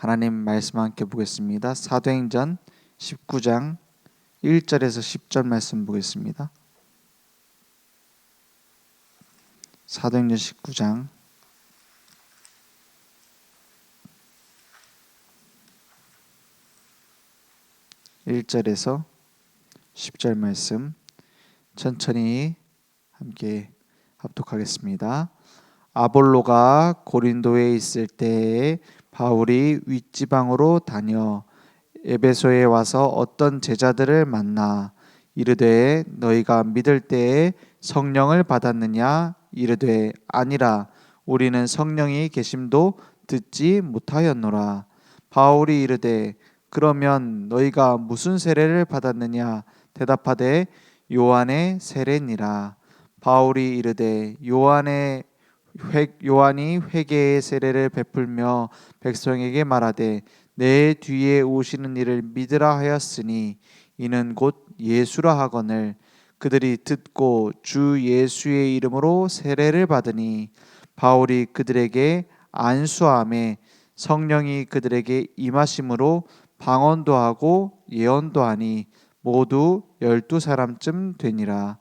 하나님 말씀 함께 보겠습니다. 사도행전 19장 1절에서 10절 말씀 보겠습니다. 사도행전 19장 1절에서 10절 말씀 천천히 함께 합독하겠습니다. 아볼로가 고린도에 있을 때에 바울이 윗지방으로 다녀 에베소에 와서 어떤 제자들을 만나 이르되 너희가 믿을 때에 성령을 받았느냐? 이르되 아니라 우리는 성령이 계심도 듣지 못하였노라. 바울이 이르되 그러면 너희가 무슨 세례를 받았느냐? 대답하되 요한의 세례니라. 바울이 이르되 요한이 회개의 세례를 베풀며 백성에게 말하되 내 뒤에 오시는 이를 믿으라 하였으니 이는 곧 예수라 하거늘 그들이 듣고 주 예수의 이름으로 세례를 받으니 바울이 그들에게 안수하매 성령이 그들에게 임하심으로 방언도 하고 예언도 하니 모두 12사람쯤 되니라.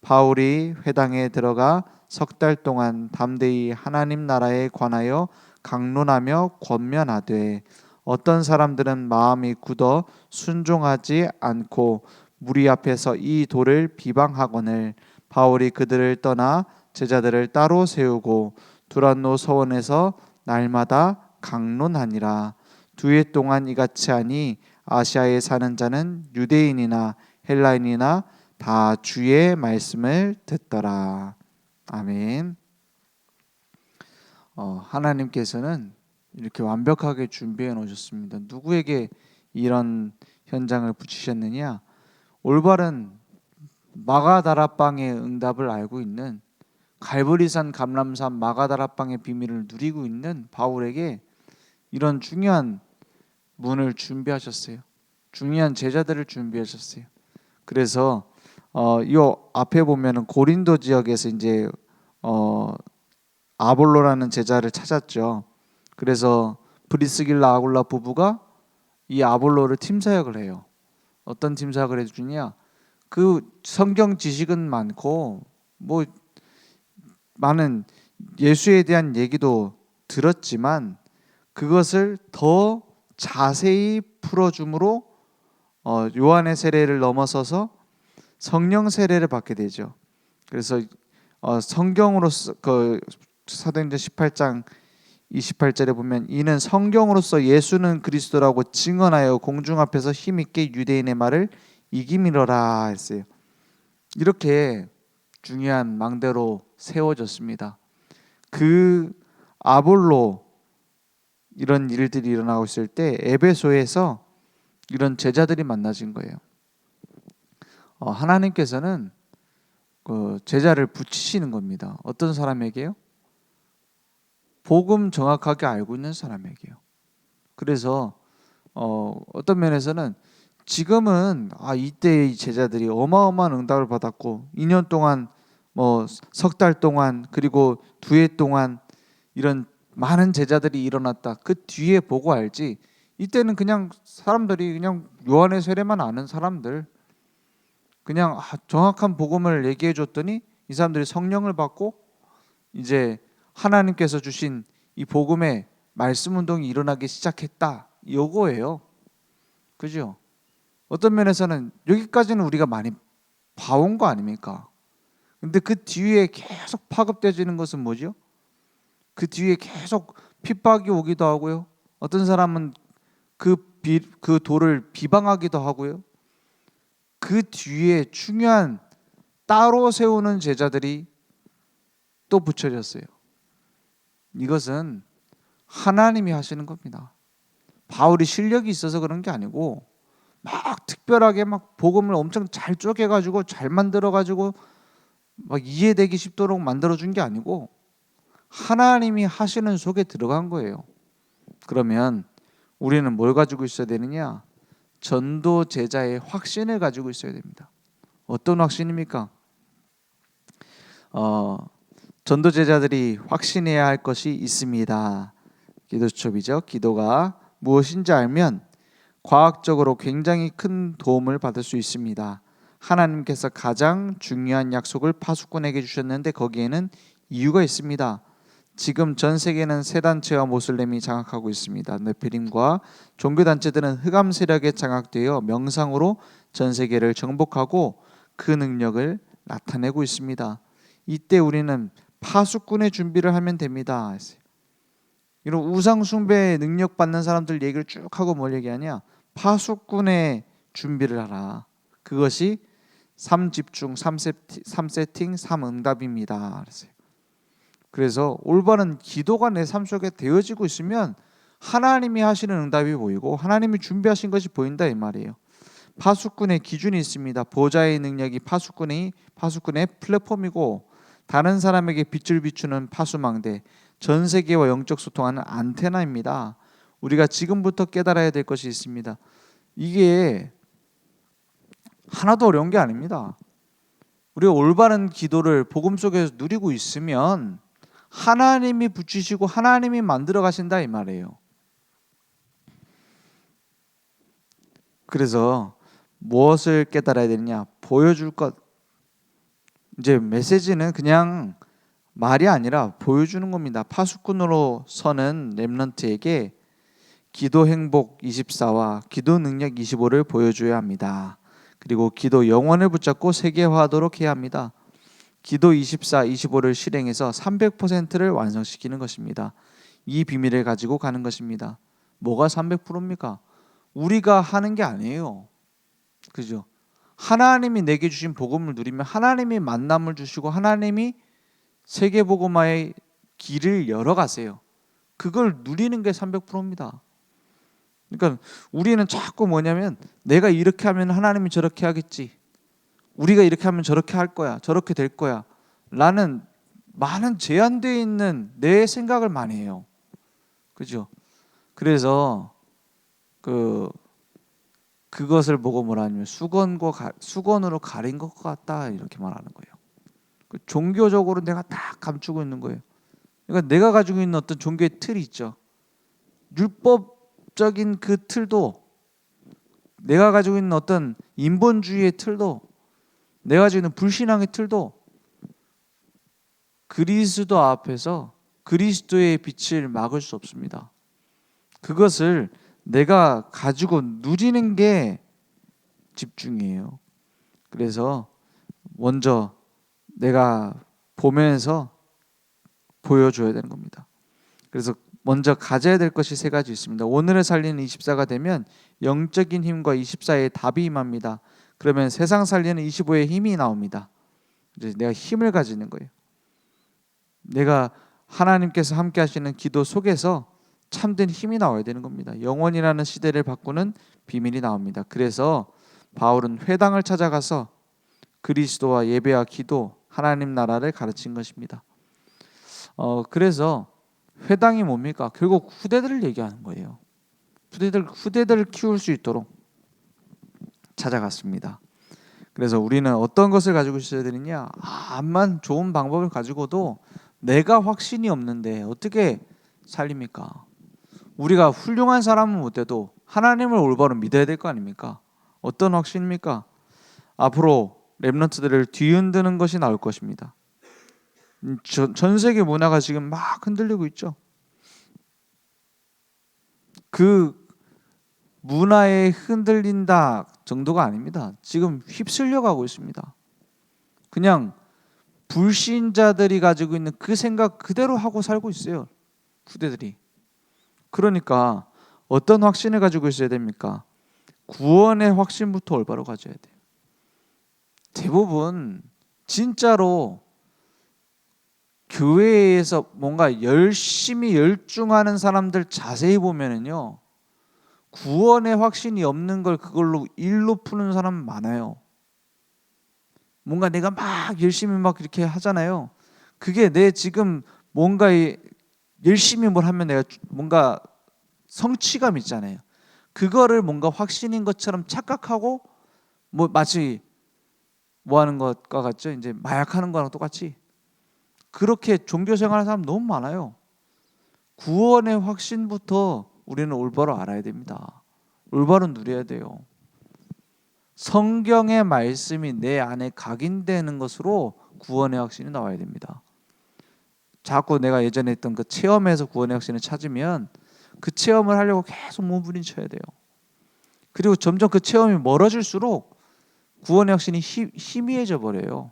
바울이 회당에 들어가 석 달 동안 담대히 하나님 나라에 관하여 강론하며 권면하되 어떤 사람들은 마음이 굳어 순종하지 않고 무리 앞에서 이 돌을 비방하거늘 바울이 그들을 떠나 제자들을 따로 세우고 두란노 서원에서 날마다 강론하니라. 2해 동안 이같이 하니 아시아에 사는 자는 유대인이나 헬라인이나 다 주의 말씀을 듣더라. 아멘. 하나님께서는 이렇게 완벽하게 준비해 놓으셨습니다. 누구에게 이런 현장을 붙이셨느냐? 올바른 마가다락방의 응답을 알고 있는 갈보리산 감람산 마가다락방의 비밀을 누리고 있는 바울에게 이런 중요한 문을 준비하셨어요. 중요한 제자들을 준비하셨어요. 그래서 이 앞에 보면은 고린도 지역에서 이제 아볼로라는 제자를 찾았죠. 그래서 브리스길라 아굴라 부부가 이 아볼로를 팀사역을 해요. 어떤 팀사역을 해주냐? 그 성경 지식은 많고 뭐 많은 예수에 대한 얘기도 들었지만 그것을 더 자세히 풀어줌으로 요한의 세례를 넘어서서 성령 세례를 받게 되죠. 그래서 성경으로서 그 사도행전 18장 28절에 보면 이는 성경으로서 예수는 그리스도라고 증언하여 공중 앞에서 힘있게 유대인의 말을 이기미러라 했어요. 이렇게 중요한 망대로 세워졌습니다. 그 아볼로 이런 일들이 일어나고 있을 때 에베소에서 이런 제자들이 만나진 거예요. 하나님께서는 그 제자를 붙이시는 겁니다. 어떤 사람에게요? 복음 정확하게 알고 있는 사람에게요. 그래서 어떤 면에서는 지금은 이때의 제자들이 어마어마한 응답을 받았고 2년 동안 뭐 석 달 동안 그리고 2해 동안 이런 많은 제자들이 일어났다. 그 뒤에 보고 알지. 이때는 그냥 사람들이 그냥 요한의 세례만 아는 사람들 그냥 정확한 복음을 얘기해 줬더니 이 사람들이 성령을 받고 이제 하나님께서 주신 이 복음의 말씀 운동이 일어나기 시작했다. 요거예요. 그죠? 어떤 면에서는 여기까지는 우리가 많이 봐온 거 아닙니까? 근데 그 뒤에 계속 파급되어지는 것은 뭐죠? 그 뒤에 계속 핍박이 오기도 하고요. 어떤 사람은 그 돌을 비방하기도 하고요. 그 뒤에 중요한 따로 세우는 제자들이 또 붙여졌어요. 이것은 하나님이 하시는 겁니다. 바울이 실력이 있어서 그런 게 아니고 막 특별하게 막 복음을 엄청 잘 쪼개가지고 잘 만들어가지고 막 이해되기 쉽도록 만들어준 게 아니고 하나님이 하시는 속에 들어간 거예요. 그러면 우리는 뭘 가지고 있어야 되느냐? 전도 제자의 확신을 가지고 있어야 됩니다. 어떤 확신입니까? 전도 제자들이 확신해야 할 것이 있습니다. 기도수첩이죠. 기도가 무엇인지 알면 과학적으로 굉장히 큰 도움을 받을 수 있습니다. 하나님께서 가장 중요한 약속을 파수꾼에게 주셨는데 거기에는 이유가 있습니다. 지금 전 세계는 세 단체와 모슬렘이 장악하고 있습니다. 네피림과 종교 단체들은 흑암 세력에 장악되어 명상으로 전 세계를 정복하고 그 능력을 나타내고 있습니다. 이때 우리는 파수꾼의 준비를 하면 됩니다. 이런 우상 숭배의 능력 받는 사람들 얘기를 쭉 하고 뭘 얘기하냐? 파수꾼의 준비를 하라. 그것이 3집중, 3세팅, 3응답입니다. 그래서 올바른 기도가 내 삶 속에 되어지고 있으면 하나님이 하시는 응답이 보이고 하나님이 준비하신 것이 보인다 이 말이에요. 파수꾼의 기준이 있습니다. 보좌의 능력이 파수꾼의 플랫폼이고 다른 사람에게 빛을 비추는 파수망대, 전 세계와 영적 소통하는 안테나입니다. 우리가 지금부터 깨달아야 될 것이 있습니다. 이게 하나도 어려운 게 아닙니다. 우리가 올바른 기도를 복음 속에서 누리고 있으면 하나님이 붙이시고 하나님이 만들어 가신다 이 말이에요. 그래서 무엇을 깨달아야 되느냐? 보여줄 것. 이제 메시지는 그냥 말이 아니라 보여주는 겁니다. 파수꾼으로 서는 렘넌트에게 기도 행복 24와 기도 능력 25를 보여줘야 합니다. 그리고 기도 영혼을 붙잡고 세계화하도록 해야 합니다. 기도 24, 25를 실행해서 300%를 완성시키는 것입니다. 이 비밀을 가지고 가는 것입니다. 뭐가 300%입니까? 우리가 하는 게 아니에요. 그죠? 하나님이 내게 주신 복음을 누리면 하나님이 만남을 주시고 하나님이 세계복음화의 길을 열어가세요. 그걸 누리는 게 300%입니다. 그러니까 우리는 자꾸 뭐냐면 내가 이렇게 하면 하나님이 저렇게 하겠지. 우리가 이렇게 하면 저렇게 할 거야. 저렇게 될 거야. 라는 많은 제한되어 있는 내 생각을 많이 해요. 그죠? 그래서 그것을 보고 뭐라 하냐면 수건으로 가린 것 같다 이렇게 말하는 거예요. 종교적으로 내가 다 감추고 있는 거예요. 그러니까 내가 가지고 있는 어떤 종교의 틀이 있죠. 율법적인 그 틀도, 내가 가지고 있는 어떤 인본주의의 틀도, 내가 가지고 있는 불신앙의 틀도 그리스도 앞에서 그리스도의 빛을 막을 수 없습니다. 그것을 내가 가지고 누리는 게 집중이에요. 그래서 먼저 내가 보면서 보여줘야 되는 겁니다. 그래서 먼저 가져야 될 것이 세 가지 있습니다. 오늘을 살리는 24가 되면 영적인 힘과 24의 답이 임합니다. 그러면 세상 살리는 25의 힘이 나옵니다. 이제 내가 힘을 가지는 거예요. 내가 하나님께서 함께 하시는 기도 속에서 참된 힘이 나와야 되는 겁니다. 영원이라는 시대를 바꾸는 비밀이 나옵니다. 그래서 바울은 회당을 찾아가서 그리스도와 예배와 기도, 하나님 나라를 가르친 것입니다. 그래서 회당이 뭡니까? 결국 후대들을 얘기하는 거예요. 후대들을 키울 수 있도록 찾아갔습니다. 그래서 우리는 어떤 것을 가지고 있어야 되느냐? 암만 좋은 방법을 가지고도 내가 확신이 없는데 어떻게 살립니까? 우리가 훌륭한 사람은 못해도 하나님을 올바로 믿어야 될 거 아닙니까? 어떤 확신입니까? 앞으로 렘넌트들을 뒤흔드는 것이 나올 것입니다. 전 세계 문화가 지금 막 흔들리고 있죠. 그 문화에 흔들린다 정도가 아닙니다. 지금 휩쓸려 가고 있습니다. 그냥 불신자들이 가지고 있는 그 생각 그대로 하고 살고 있어요. 후대들이. 그러니까 어떤 확신을 가지고 있어야 됩니까? 구원의 확신부터 올바로 가져야 돼요. 대부분 진짜로 교회에서 뭔가 열심히 열중하는 사람들 자세히 보면은요, 구원의 확신이 없는 걸 그걸로 일로 푸는 사람 많아요. 뭔가 내가 막 열심히 막 이렇게 하잖아요. 그게 내 지금 뭔가 열심히 뭘 하면 내가 뭔가 성취감 있잖아요. 그거를 뭔가 확신인 것처럼 착각하고 뭐 마치 뭐 하는 것과 같죠. 이제 마약하는 거랑 똑같이 그렇게 종교 생활하는 사람 너무 많아요. 구원의 확신부터 우리는 올바로 알아야 됩니다. 올바로 누려야 돼요. 성경의 말씀이 내 안에 각인되는 것으로 구원의 확신이 나와야 됩니다. 자꾸 내가 예전에 했던 그 체험에서 구원의 확신을 찾으면 그 체험을 하려고 계속 몸부림쳐야 돼요. 그리고 점점 그 체험이 멀어질수록 구원의 확신이 희미해져 버려요.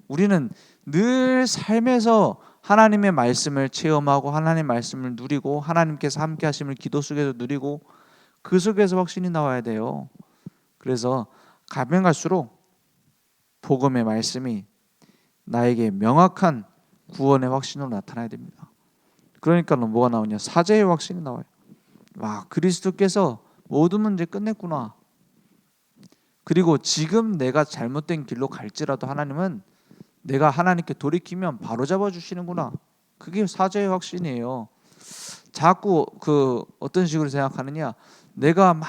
우리는 늘 삶에서 하나님의 말씀을 체험하고 하나님의 말씀을 누리고 하나님께서 함께 하심을 기도 속에서 누리고 그 속에서 확신이 나와야 돼요. 그래서 가면 갈수록 복음의 말씀이 나에게 명확한 구원의 확신으로 나타나야 됩니다. 그러니까 뭐가 나오냐? 사죄의 확신이 나와요. 와, 그리스도께서 모든 문제 끝냈구나. 그리고 지금 내가 잘못된 길로 갈지라도 하나님은 내가 하나님께 돌이키면 바로 잡아주시는구나. 그게 사죄의 확신이에요. 자꾸 어떤 식으로 생각하느냐? 내가 막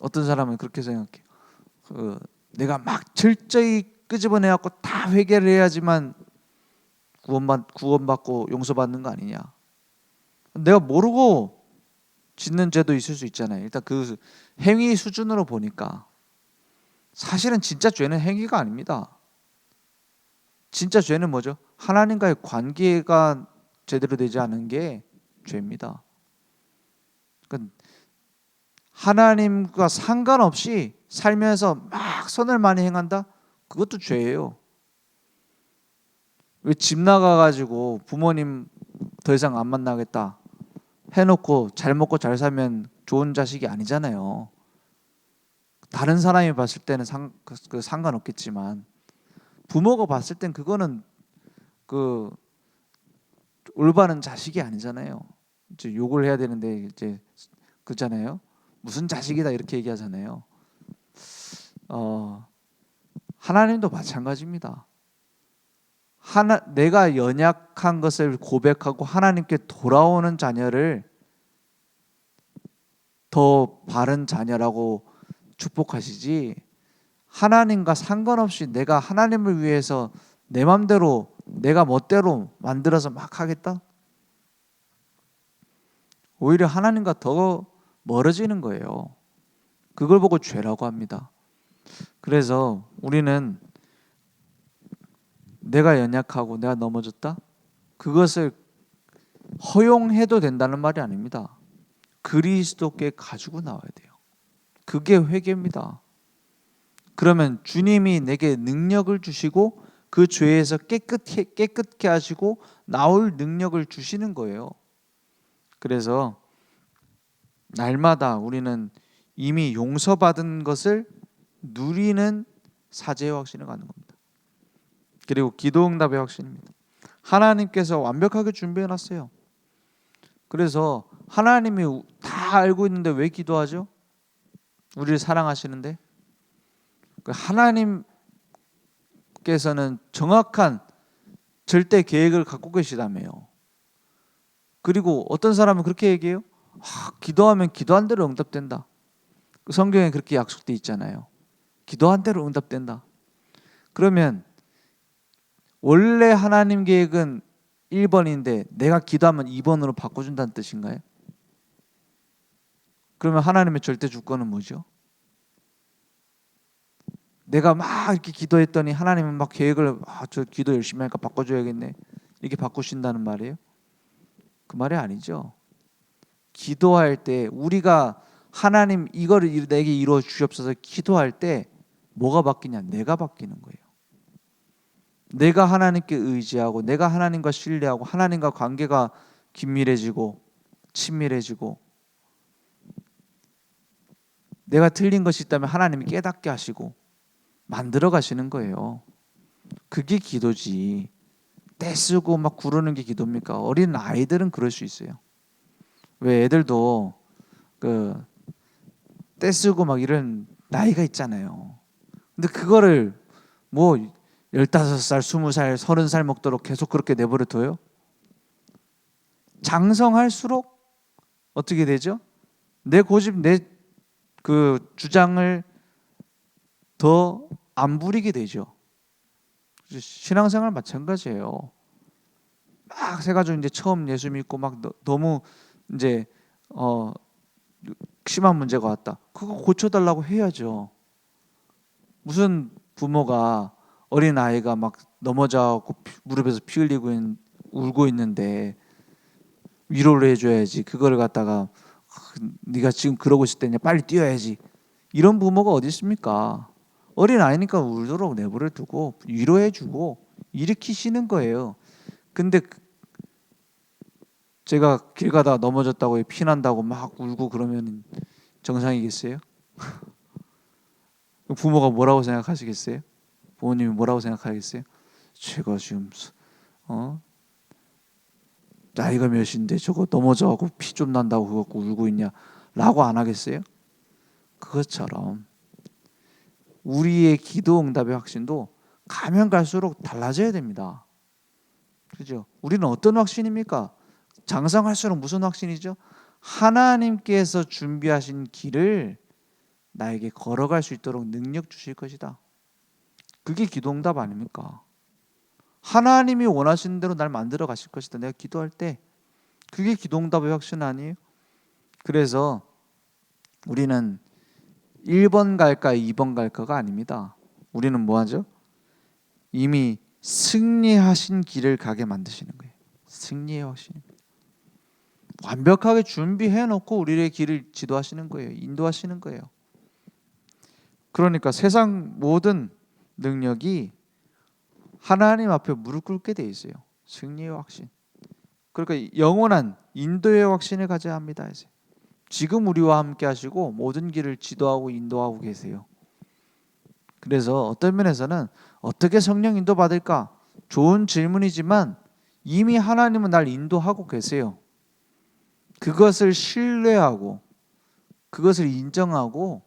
어떤 사람은 그렇게 생각해요. 내가 막 철저히 끄집어내갖고 다 회개를 해야지만 구원받고 용서받는 거 아니냐? 내가 모르고 짓는 죄도 있을 수 있잖아요. 일단 그 행위 수준으로 보니까 사실은 진짜 죄는 행위가 아닙니다. 진짜 죄는 뭐죠? 하나님과의 관계가 제대로 되지 않은 게 죄입니다. 그러니까 하나님과 상관없이 살면서 막 선을 많이 행한다? 그것도 죄예요. 왜 집 나가가지고 부모님 더 이상 안 만나겠다 해놓고 잘 먹고 잘 살면 좋은 자식이 아니잖아요. 다른 사람이 봤을 때는 상관없겠지만 부모가 봤을 땐 그거는 올바른 자식이 아니잖아요. 이제 욕을 해야 되는데 이제 그렇잖아요. 무슨 자식이다 이렇게 얘기하잖아요. 하나님도 마찬가지입니다. 내가 연약한 것을 고백하고 하나님께 돌아오는 자녀를 더 바른 자녀라고 축복하시지, 하나님과 상관없이 내가 하나님을 위해서 내 맘대로 내가 멋대로 만들어서 막 하겠다? 오히려 하나님과 더 멀어지는 거예요. 그걸 보고 죄라고 합니다. 그래서 우리는 내가 연약하고 내가 넘어졌다? 그것을 허용해도 된다는 말이 아닙니다. 그리스도께 가지고 나와야 돼요. 그게 회개입니다. 그러면 주님이 내게 능력을 주시고 그 죄에서 깨끗게 하시고 나올 능력을 주시는 거예요. 그래서 날마다 우리는 이미 용서받은 것을 누리는 사죄의 확신을 갖는 겁니다. 그리고 기도응답의 확신입니다. 하나님께서 완벽하게 준비해 놨어요. 그래서 하나님이 다 알고 있는데 왜 기도하죠? 우리를 사랑하시는데. 하나님께서는 정확한 절대 계획을 갖고 계시다며요. 그리고 어떤 사람은 그렇게 얘기해요. 기도하면 기도한 대로 응답된다. 성경에 그렇게 약속돼 있잖아요. 기도한 대로 응답된다. 그러면 원래 하나님 계획은 1번인데 내가 기도하면 2번으로 바꿔준다는 뜻인가요? 그러면 하나님의 절대 주권은 뭐죠? 내가 막 이렇게 기도했더니 하나님은 막 계획을 저 기도 열심히 하니까 바꿔줘야겠네 이렇게 바꾸신다는 말이에요? 그 말이 아니죠. 기도할 때 우리가 하나님 이거를 내게 이루어 주시옵소서 기도할 때 뭐가 바뀌냐? 내가 바뀌는 거예요. 내가 하나님께 의지하고 내가 하나님과 신뢰하고 하나님과 관계가 긴밀해지고 친밀해지고, 내가 틀린 것이 있다면 하나님이 깨닫게 하시고 만들어 가시는 거예요. 그게 기도지. 떼쓰고 막 구르는 게 기도입니까? 어린 아이들은 그럴 수 있어요. 왜 애들도 떼쓰고 막 이런 나이가 있잖아요. 근데 그거를 뭐 15살, 20살, 30살 먹도록 계속 그렇게 내버려 둬요? 장성할수록 어떻게 되죠? 내 고집, 내 주장을 더 안 부리게 되죠. 신앙생활 마찬가지예요. 막 해가지고 이제 처음 예수 믿고 막 너무 이제 심한 문제가 왔다. 그거 고쳐달라고 해야죠. 무슨 부모가 어린 아이가 막 넘어져갖고 무릎에서 피 흘리고 울고 있는데 위로를 해줘야지. 그거를 갖다가 네가 지금 그러고 있을 때냐 빨리 뛰어야지. 이런 부모가 어디 있습니까? 어린 아이니까 울도록 내버려 두고 위로해주고 일으키시는 거예요. 근데 제가 길 가다가 넘어졌다고 피난다고 막 울고 그러면 정상이겠어요? 부모가 뭐라고 생각하시겠어요? 부모님이 뭐라고 생각하겠어요? 제가 지금 나이가 몇인데 저거 넘어져갖고 피 좀 난다고 그거 갖고 울고 있냐 라고 안 하겠어요? 그것처럼 우리의 기도 응답의 확신도 가면 갈수록 달라져야 됩니다. 그죠? 우리는 어떤 확신입니까? 장성할수록 무슨 확신이죠? 하나님께서 준비하신 길을 나에게 걸어갈 수 있도록 능력 주실 것이다. 그게 기도 응답 아닙니까? 하나님이 원하시는 대로 날 만들어 가실 것이다. 내가 기도할 때 그게 기도 응답의 확신 아니에요? 그래서 우리는 1번 갈까 2번 갈까가 아닙니다. 우리는 뭐하죠? 이미 승리하신 길을 가게 만드시는 거예요. 승리의 확신입니다. 완벽하게 준비해 놓고 우리의 길을 지도하시는 거예요. 인도하시는 거예요. 그러니까 세상 모든 능력이 하나님 앞에 무릎 꿇게 돼 있어요. 승리의 확신. 그러니까 영원한 인도의 확신을 가져야 합니다. 지금 우리와 함께 하시고 모든 길을 지도하고 인도하고 계세요. 그래서 어떤 면에서는 어떻게 성령 인도 받을까? 좋은 질문이지만 이미 하나님은 날 인도하고 계세요. 그것을 신뢰하고 그것을 인정하고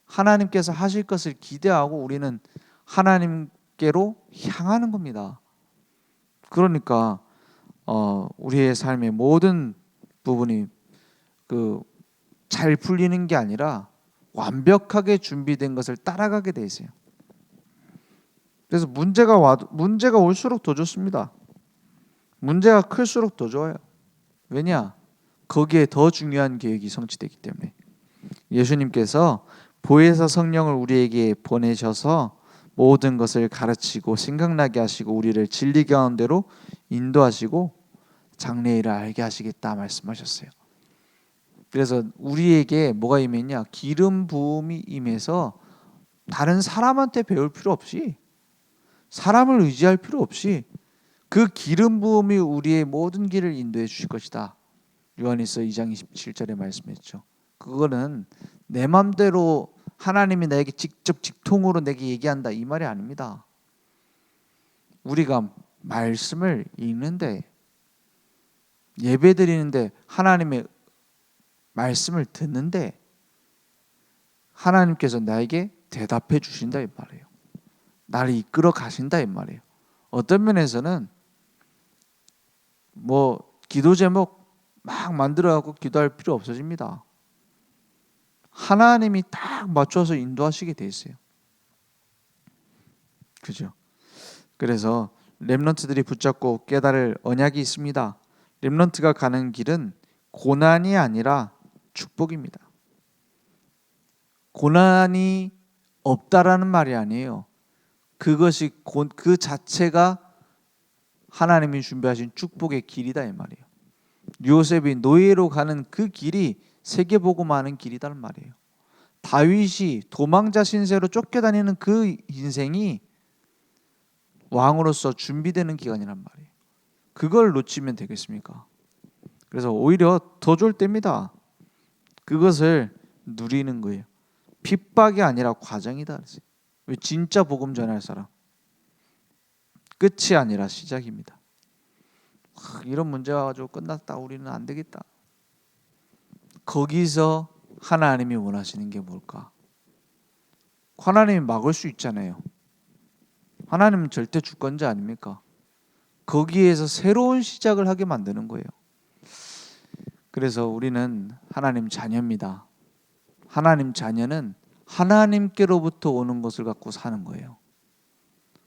하나님께서 하실 것을 기대하고 우리는 하나님께로 향하는 겁니다. 그러니까 우리의 삶의 모든 부분이 잘 풀리는 게 아니라 완벽하게 준비된 것을 따라가게 돼 있어요. 그래서 문제가 올수록 더 좋습니다. 문제가 클수록 더 좋아요. 왜냐? 거기에 더 중요한 계획이 성취되기 때문에. 예수님께서 보혜사 성령을 우리에게 보내셔서 모든 것을 가르치고 생각나게 하시고 우리를 진리 가운데로 인도하시고 장래일을 알게 하시겠다 말씀하셨어요. 그래서 우리에게 뭐가 임했냐? 기름 부음이 임해서 다른 사람한테 배울 필요 없이 사람을 의지할 필요 없이 그 기름 부음이 우리의 모든 길을 인도해 주실 것이다. 요한일서 2장 27절에 말씀했죠. 그거는 내 맘대로 하나님이 나에게 직접 직통으로 내게 얘기한다 이 말이 아닙니다. 우리가 말씀을 읽는데 예배드리는데 하나님의 말씀을 듣는데 하나님께서 나에게 대답해 주신다 이 말이에요. 나를 이끌어 가신다 이 말이에요. 어떤 면에서는 기도 제목 막 만들어 갖고 기도할 필요 없어집니다. 하나님이 딱 맞춰서 인도하시게 돼 있어요. 그죠? 그래서 렘넌트들이 붙잡고 깨달을 언약이 있습니다. 렘넌트가 가는 길은 고난이 아니라 축복입니다. 고난이 없다라는 말이 아니에요. 그것이 그 자체가 하나님이 준비하신 축복의 길이다 이 말이에요. 요셉이 노예로 가는 그 길이 세계복음하는 길이다는 말이에요. 다윗이 도망자 신세로 쫓겨다니는 그 인생이 왕으로서 준비되는 기간이란 말이에요. 그걸 놓치면 되겠습니까? 그래서 오히려 더 좋을 때입니다. 그것을 누리는 거예요. 핍박이 아니라 과정이다. 왜 진짜 복음 전할 사람? 끝이 아니라 시작입니다. 이런 문제가 가지고 끝났다. 우리는 안 되겠다. 거기서 하나님이 원하시는 게 뭘까? 하나님이 막을 수 있잖아요. 하나님은 절대 주권자 아닙니까? 거기에서 새로운 시작을 하게 만드는 거예요. 그래서 우리는 하나님 자녀입니다. 하나님 자녀는 하나님께로부터 오는 것을 갖고 사는 거예요.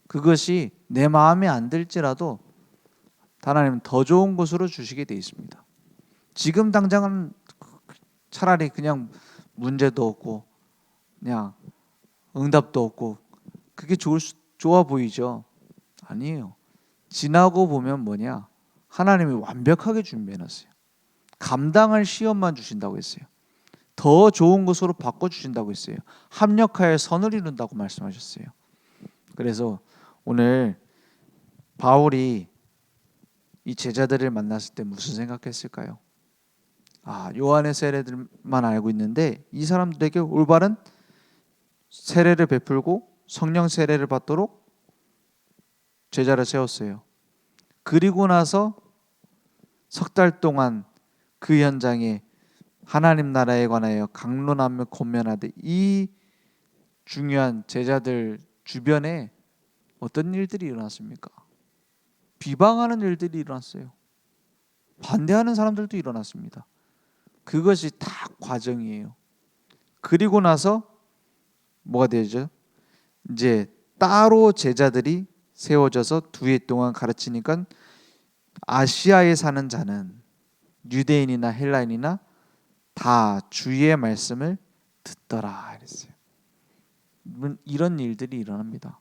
그것이 내 마음에 안 들지라도 하나님은 더 좋은 곳으로 주시게 돼 있습니다. 지금 당장은 차라리 그냥 문제도 없고 그냥 응답도 없고 그게 좋아 보이죠? 아니에요. 지나고 보면 뭐냐? 하나님이 완벽하게 준비해 놨어요. 감당할 시험만 주신다고 했어요. 더 좋은 곳으로 바꿔주신다고 했어요. 합력하여 선을 이룬다고 말씀하셨어요. 그래서 오늘 바울이 이 제자들을 만났을 때 무슨 생각했을까요? 요한의 세례들만 알고 있는데 이 사람들에게 올바른 세례를 베풀고 성령 세례를 받도록 제자를 세웠어요. 그리고 나서 석 달 동안 그 현장에 하나님 나라에 관하여 강론하며 권면하되 이 중요한 제자들 주변에 어떤 일들이 일어났습니까? 비방하는 일들이 일어났어요. 반대하는 사람들도 일어났습니다. 그것이 다 과정이에요. 그리고 나서 뭐가 되죠? 이제 따로 제자들이 세워져서 2해 동안 가르치니까 아시아에 사는 자는 유대인이나 헬라인이나 다 주의 말씀을 듣더라 그랬어요. 이런 일들이 일어납니다.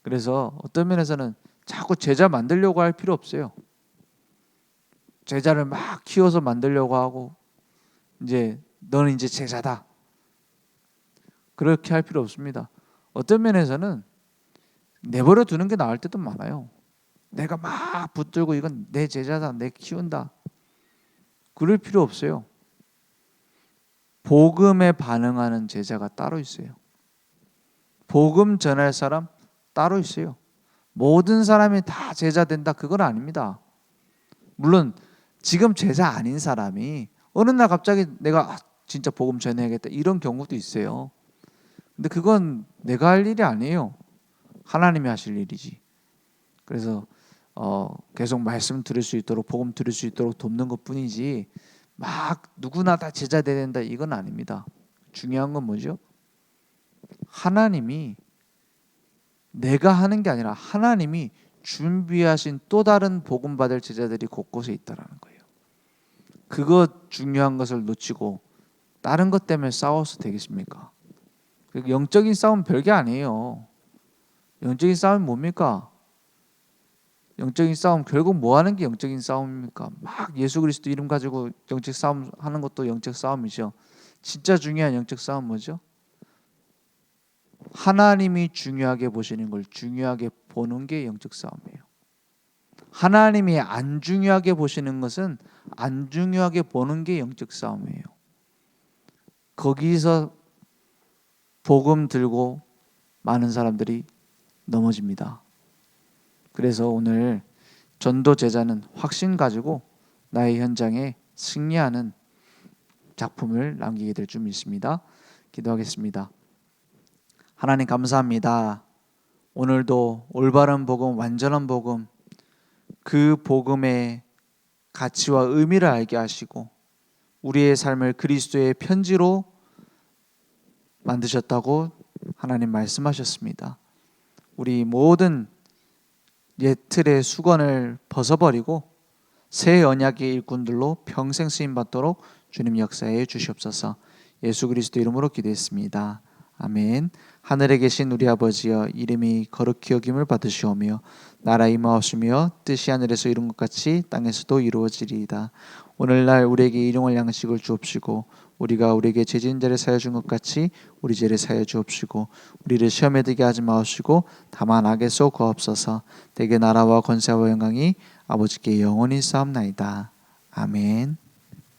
그래서 어떤 면에서는 자꾸 제자 만들려고 할 필요 없어요. 제자를 막 키워서 만들려고 하고 이제 너는 이제 제자다 그렇게 할 필요 없습니다. 어떤 면에서는 내버려 두는 게 나을 때도 많아요. 내가 막 붙들고 이건 내 제자다, 내 키운다 그럴 필요 없어요. 복음에 반응하는 제자가 따로 있어요. 복음 전할 사람 따로 있어요. 모든 사람이 다 제자 된다 그건 아닙니다. 물론 지금 제자 아닌 사람이 어느 날 갑자기 내가 진짜 복음 전해야겠다 이런 경우도 있어요. 근데 그건 내가 할 일이 아니에요. 하나님이 하실 일이지. 그래서 계속 말씀 들을 수 있도록 복음 들을 수 있도록 돕는 것뿐이지 막 누구나 다 제자 돼야 된다 이건 아닙니다. 중요한 건 뭐죠? 하나님이 내가 하는 게 아니라 하나님이 준비하신 또 다른 복음 받을 제자들이 곳곳에 있다라는 거예요. 그것 중요한 것을 놓치고 다른 것 때문에 싸워서 되겠습니까? 영적인 싸움 별게 아니에요. 영적인 싸움이 뭡니까? 영적인 싸움 결국 뭐 하는 게 영적인 싸움입니까? 막 예수 그리스도 이름 가지고 영적 싸움 하는 것도 영적 싸움이죠. 진짜 중요한 영적 싸움 뭐죠? 하나님이 중요하게 보시는 걸 중요하게 보는 게 영적 싸움이에요. 하나님이 안 중요하게 보시는 것은 안 중요하게 보는 게 영적 싸움이에요. 거기서 복음 들고 많은 사람들이 넘어집니다. 그래서 오늘 전도 제자는 확신 가지고 나의 현장에 승리하는 작품을 남기게 될 줄 믿습니다. 기도하겠습니다. 하나님 감사합니다. 오늘도 올바른 복음, 완전한 복음, 그 복음의 가치와 의미를 알게 하시고 우리의 삶을 그리스도의 편지로 만드셨다고 하나님 말씀하셨습니다. 우리 모든 옛 틀의 수건을 벗어버리고 새 언약의 일꾼들로 평생 쓰임받도록 주님 역사해 주시옵소서. 예수 그리스도 이름으로 기도했습니다. 아멘. 하늘에 계신 우리 아버지여 이름이 거룩히 여김을 받으시오며 나라 임하옵시며 뜻이 하늘에서 이룬 것 같이 땅에서도 이루어지리이다. 오늘날 우리에게 일용할 양식을 주옵시고 우리가 우리에게 죄진 자를 사여 준 것 같이 우리 죄를 사여 주옵시고 우리를 시험에 들게 하지 마옵시고 다만 악에서 구하옵소서. 대개 나라와 권세와 영광이 아버지께 영원히 싸움나이다. 아멘.